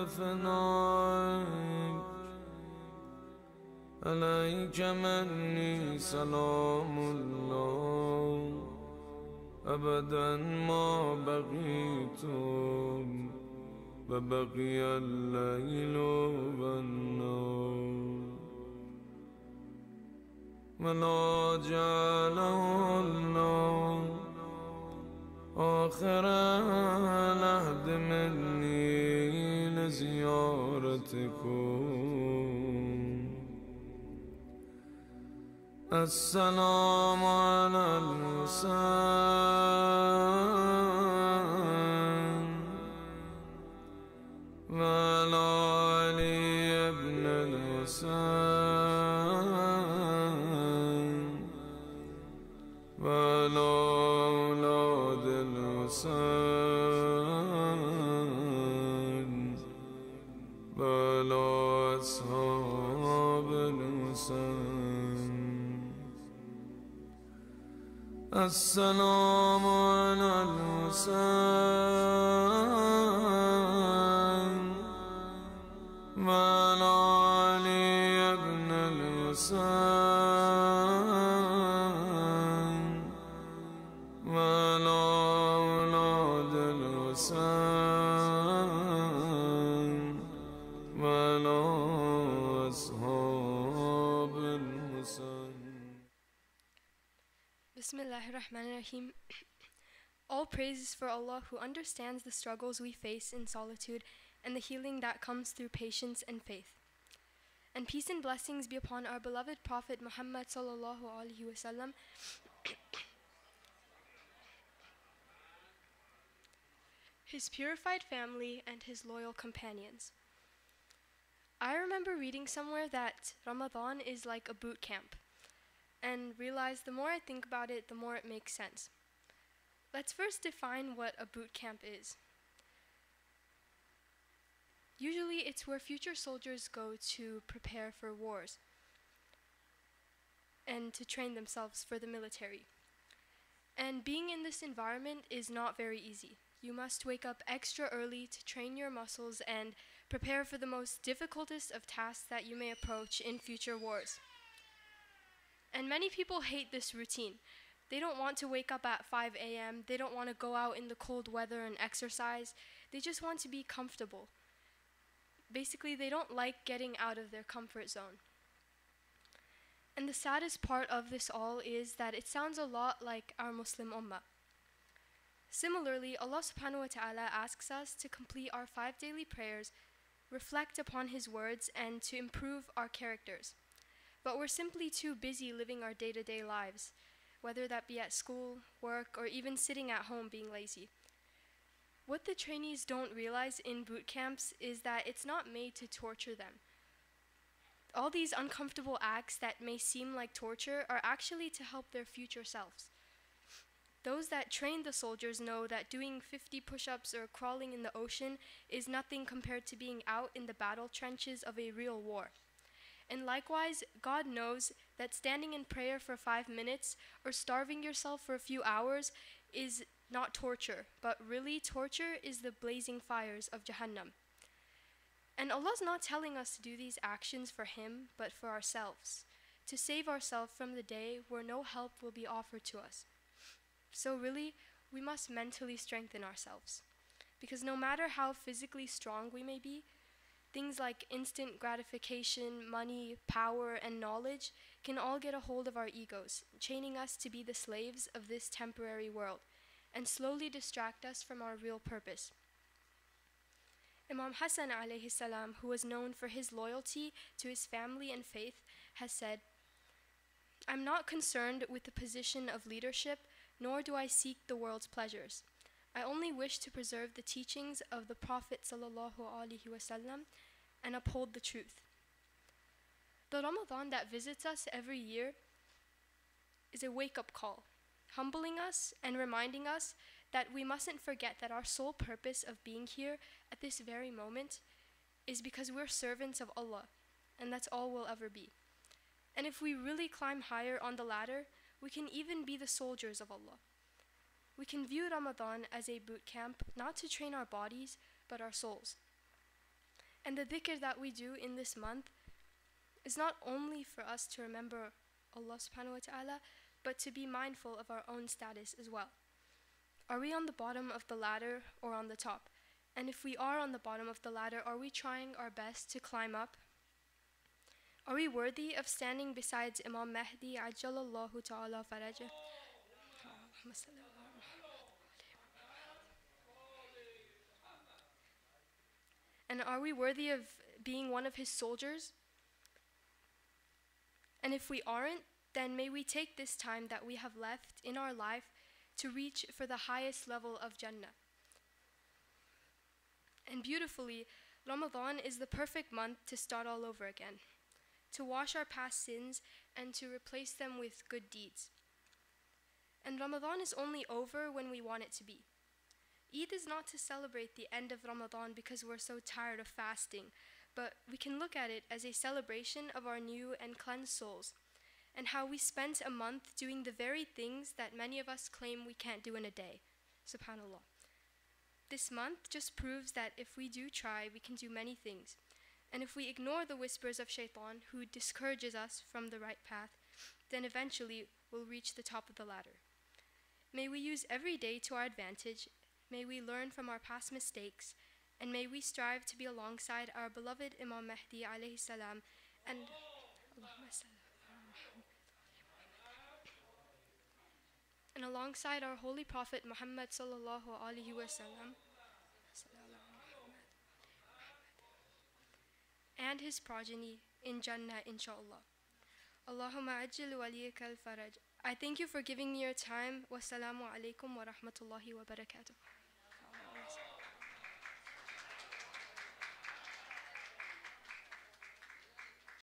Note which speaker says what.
Speaker 1: فنائك عليك مني سلام الله أبدا ما بقيت وبقي الليل والنهار ولا جعله الله آخر العهد مني لزيارتكم السلام على الحسين وعلى علي بن الحسين وعلى أولاد الحسين وعلى أصحاب الحسين السلام على الحسين وعلى علي بن الحسين وعلى أولاد الحسين وعلى أصحاب الحسين.
Speaker 2: Bismillahirrahmanirrahim. All praises for Allah, who understands the struggles we face in solitude and the healing that comes through patience and faith. And peace and blessings be upon our beloved Prophet Muhammad sallallahu alaihi wasallam, his purified family, and his loyal companions. I remember reading somewhere that Ramadan is like a boot camp, and realize the more I think about it, the more it makes sense. Let's first define what a boot camp is. Usually it's where future soldiers go to prepare for wars and to train themselves for the military. And being in this environment is not very easy. You must wake up extra early to train your muscles and prepare for the most difficultest of tasks that you may approach in future wars. And many people hate this routine. They don't want to wake up at 5 a.m. They don't want to go out in the cold weather and exercise. They just want to be comfortable. Basically, they don't like getting out of their comfort zone. And the saddest part of this all is that it sounds a lot like our Muslim ummah. Similarly, Allah subhanahu wa ta'ala asks us to complete our 5 daily prayers, reflect upon His words, and to improve our characters. But we're simply too busy living our day-to-day lives, whether that be at school, work, or even sitting at home being lazy. What the trainees don't realize in boot camps is that it's not made to torture them. All these uncomfortable acts that may seem like torture are actually to help their future selves. Those that train the soldiers know that doing 50 push-ups or crawling in the ocean is nothing compared to being out in the battle trenches of a real war. And likewise, God knows that standing in prayer for 5 minutes or starving yourself for a few hours is not torture, but really torture is the blazing fires of Jahannam. And Allah's not telling us to do these actions for Him, but for ourselves, to save ourselves from the day where no help will be offered to us. So really, we must mentally strengthen ourselves, because no matter how physically strong we may be, things like instant gratification, money, power, and knowledge can all get a hold of our egos, chaining us to be the slaves of this temporary world, and slowly distract us from our real purpose. Imam Hassan alayhi salam, who was known for his loyalty to his family and faith, has said, "I'm not concerned with the position of leadership, nor do I seek the world's pleasures. I only wish to preserve the teachings of the Prophet sallallahu alaihi wasallam and uphold the truth." The Ramadan that visits us every year is a wake-up call, humbling us and reminding us that we mustn't forget that our sole purpose of being here at this very moment is because we're servants of Allah, and that's all we'll ever be. And if we really climb higher on the ladder, we can even be the soldiers of Allah. We can view Ramadan as a boot camp, not to train our bodies, but our souls. And the dhikr that we do in this month is not only for us to remember Allah subhanahu wa ta'ala, but to be mindful of our own status as well. Are we on the bottom of the ladder or on the top? And if we are on the bottom of the ladder, are we trying our best to climb up? Are we worthy of standing beside Imam Mahdi Ajjalallahu ta'ala farajah? And are we worthy of being one of his soldiers? And if we aren't, then may we take this time that we have left in our life to reach for the highest level of Jannah. And beautifully, Ramadan is the perfect month to start all over again, to wash our past sins and to replace them with good deeds. And Ramadan is only over when we want it to be. Eid is not to celebrate the end of Ramadan because we're so tired of fasting, but we can look at it as a celebration of our new and cleansed souls, and how we spent a month doing the very things that many of us claim we can't do in a day. SubhanAllah. This month just proves that if we do try, we can do many things. And if we ignore the whispers of shaitan, who discourages us from the right path, then eventually we'll reach the top of the ladder. May we use every day to our advantage. May we learn from our past mistakes, and may we strive to be alongside our beloved Imam Mahdi alayhi salam and alongside our holy Prophet Muhammad sallallahu alaihi wasallam and his progeny in Jannah, inshallah. Allahumma ajil waliyaka al-faraj. I thank you for giving me your time. Wassalamu alaikum wa rahmatullahi wa barakatuh.